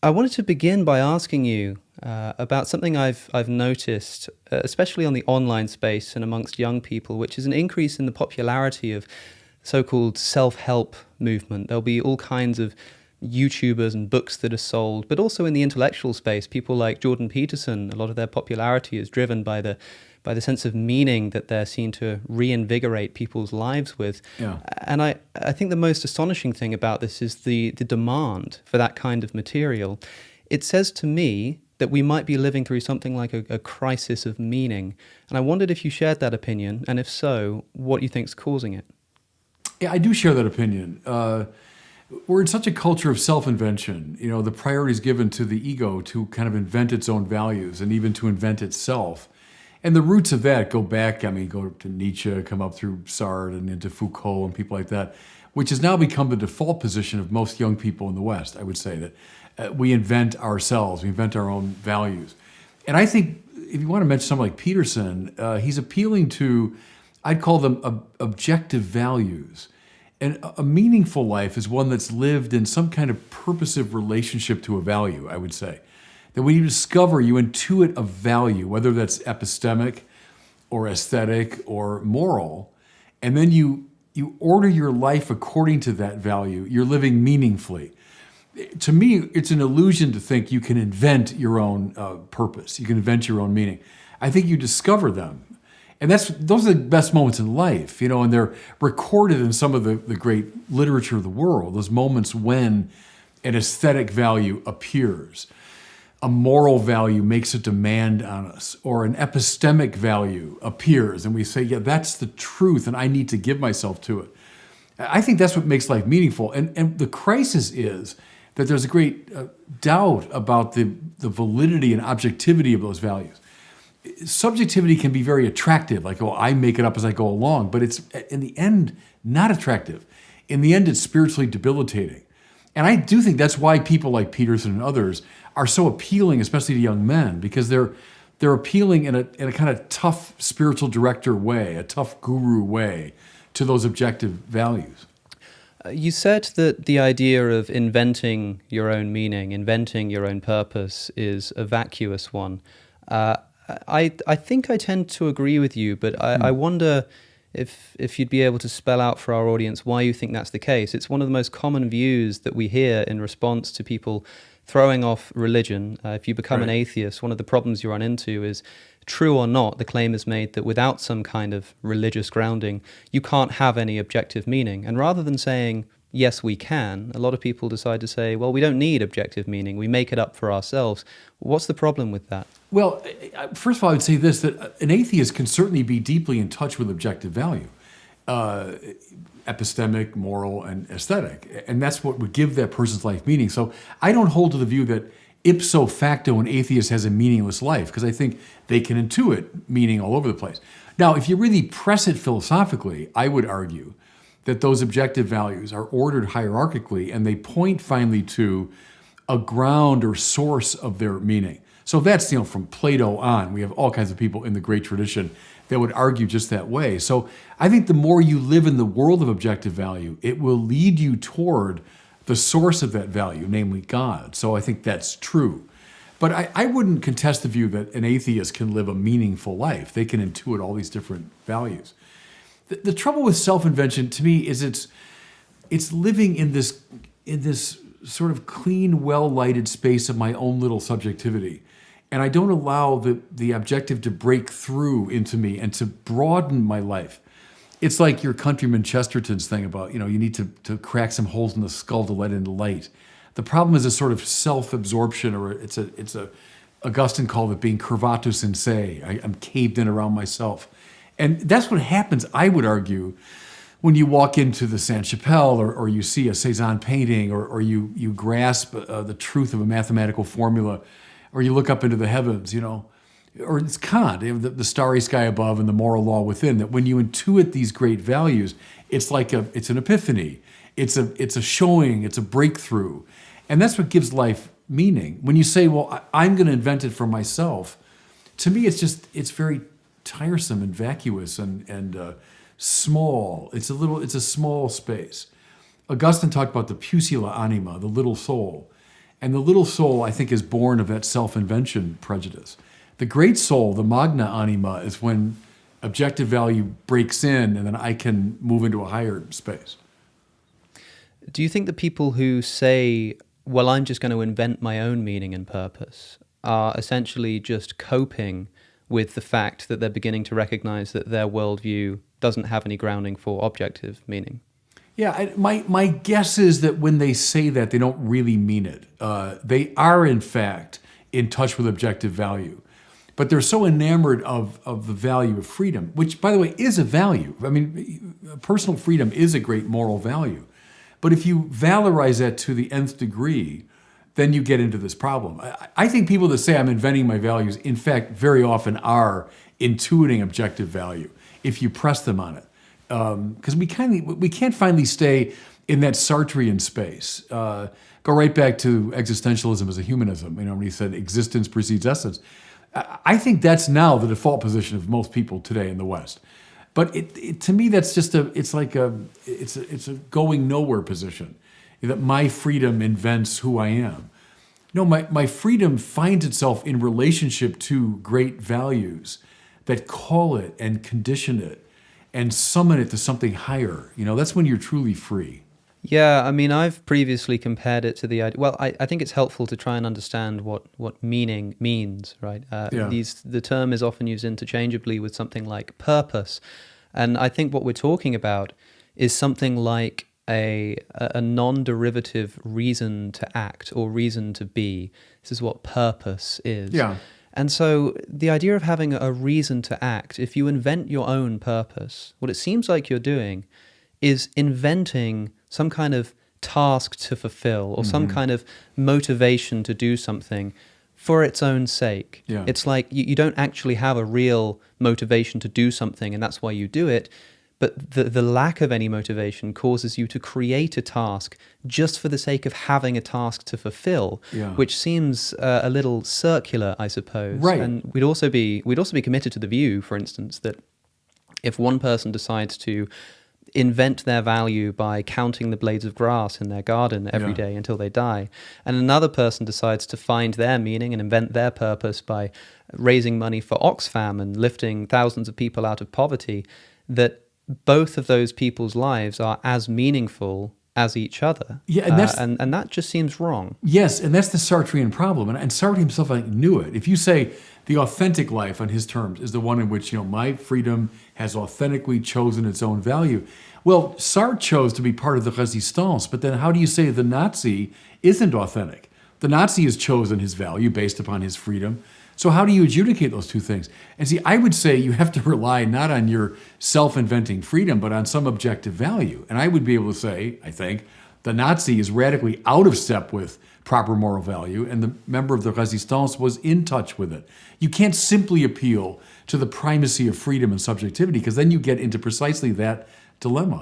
I wanted to begin by asking you about something I've noticed, especially on the online space and amongst young people, which is an increase in the popularity of so-called self-help movement. There'll be all kinds of YouTubers and books that are sold, but also in the intellectual space, people like Jordan Peterson. A lot of their popularity is driven by the sense of meaning that they're seen to reinvigorate people's lives with. Yeah. And I think the most astonishing thing about this is the demand for that kind of material. It says to me that we might be living through something like a crisis of meaning. And I wondered if you shared that opinion, and if so, what you think's causing it. Yeah, I do share that opinion. We're in such a culture of self-invention. You know, the priority is given to the ego to kind of invent its own values and even to invent itself. And the roots of that go back, go to Nietzsche, come up through Sartre and into Foucault and people like that, which has now become the default position of most young people in the West, I would say, that we invent ourselves, we invent our own values. And I think if you want to mention someone like Peterson, he's appealing to, I'd call them objective values. And a meaningful life is one that's lived in some kind of purposive relationship to a value, I would say. That when you discover, you intuit a value, whether that's epistemic or aesthetic or moral, and then you order your life according to that value, you're living meaningfully. To me, it's an illusion to think you can invent your own purpose, you can invent your own meaning. I think you discover them. And those are the best moments in life, you know, and they're recorded in some of the great literature of the world, those moments when an aesthetic value appears, a moral value makes a demand on us, or an epistemic value appears, and we say, yeah, that's the truth, and I need to give myself to it. I think that's what makes life meaningful. And the crisis is that there's a great doubt about the validity and objectivity of those values. Subjectivity can be very attractive, like, oh, I make it up as I go along, but it's, in the end, not attractive. In the end, it's spiritually debilitating. And I do think that's why people like Peterson and others are so appealing, especially to young men, because they're appealing in a kind of tough spiritual director way, a tough guru way, to those objective values. You said that the idea of inventing your own meaning, inventing your own purpose, is a vacuous one. I think I tend to agree with you, but I wonder if you'd be able to spell out for our audience why you think that's the case. It's one of the most common views that we hear in response to people throwing off religion. If you become an Right. atheist, one of the problems you run into is, true or not, the claim is made that without some kind of religious grounding, you can't have any objective meaning. And rather than saying, yes, we can, a lot of people decide to say, well, we don't need objective meaning. We make it up for ourselves. What's the problem with that? Well, first of all, I would say this, that an atheist can certainly be deeply in touch with objective value, epistemic, moral, and aesthetic. And that's what would give that person's life meaning. So I don't hold to the view that ipso facto an atheist has a meaningless life, because I think they can intuit meaning all over the place. Now, if you really press it philosophically, I would argue that those objective values are ordered hierarchically and they point finally to a ground or source of their meaning. So that's, from Plato on. We have all kinds of people in the great tradition that would argue just that way. So I think the more you live in the world of objective value, it will lead you toward the source of that value, namely God. So I think that's true. But I wouldn't contest the view that an atheist can live a meaningful life. They can intuit all these different values. The trouble with self-invention, to me, is it's living in this sort of clean, well-lighted space of my own little subjectivity. And I don't allow the objective to break through into me and to broaden my life. It's like your countryman Chesterton's thing about, you need to crack some holes in the skull to let in light. The problem is a sort of self-absorption, or it's a Augustine called it being curvatus in se. I'm caved in around myself. And that's what happens, I would argue, when you walk into the Sainte-Chapelle, or you see a Cézanne painting, or you grasp the truth of a mathematical formula, or you look up into the heavens, or it's Kant, the starry sky above and the moral law within, that when you intuit these great values, it's like it's an epiphany. It's a showing, it's a breakthrough. And that's what gives life meaning. When you say, well, I'm going to invent it for myself, to me, it's very tiresome and vacuous and small. It's a small space. Augustine talked about the pusilla anima, the little soul. And the little soul, I think, is born of that self-invention prejudice. The great soul, the magna anima, is when objective value breaks in and then I can move into a higher space. Do you think that people who say, well, I'm just going to invent my own meaning and purpose, are essentially just coping with the fact that they're beginning to recognize that their worldview doesn't have any grounding for objective meaning? Yeah, my guess is that when they say that, they don't really mean it. They are, in fact, in touch with objective value. But they're so enamored of the value of freedom, which, by the way, is a value. I mean, personal freedom is a great moral value. But if you valorize that to the nth degree, then you get into this problem. I think people that say I'm inventing my values, in fact, very often are intuiting objective value if you press them on it. Because we can't finally stay in that Sartrean space. Go right back to existentialism as a humanism. When he said existence precedes essence. I think that's now the default position of most people today in the West. But to me, that's just it's a going nowhere position. That my freedom invents who I am. No, my freedom finds itself in relationship to great values that call it and condition it and summon it to something higher. That's when you're truly free. Yeah, I mean, I've previously compared it to the idea. Well, I think it's helpful to try and understand what meaning means, right? The term is often used interchangeably with something like purpose. And I think what we're talking about is something like a non-derivative reason to act or reason to be. This is what purpose is. Yeah. And so the idea of having a reason to act, if you invent your own purpose, what it seems like you're doing is inventing some kind of task to fulfill or some kind of motivation to do something for its own sake. Yeah. It's like you don't actually have a real motivation to do something, and that's why you do it. But the lack of any motivation causes you to create a task just for the sake of having a task to fulfill, which seems a little circular, I suppose. Right. And we'd also be committed to the view, for instance, that if one person decides to invent their value by counting the blades of grass in their garden every day until they die, and another person decides to find their meaning and invent their purpose by raising money for Oxfam and lifting thousands of people out of poverty, that both of those people's lives are as meaningful as each other. Yeah, and that just seems wrong. Yes, and that's the Sartrean problem. And Sartre himself, I think, knew it. If you say the authentic life on his terms is the one in which, my freedom has authentically chosen its own value. Well, Sartre chose to be part of the resistance, but then how do you say the Nazi isn't authentic? The Nazi has chosen his value based upon his freedom. So how do you adjudicate those two things? And see, I would say you have to rely not on your self-inventing freedom, but on some objective value. And I would be able to say, I think, the Nazi is radically out of step with proper moral value, and the member of the resistance was in touch with it. You can't simply appeal to the primacy of freedom and subjectivity, because then you get into precisely that dilemma.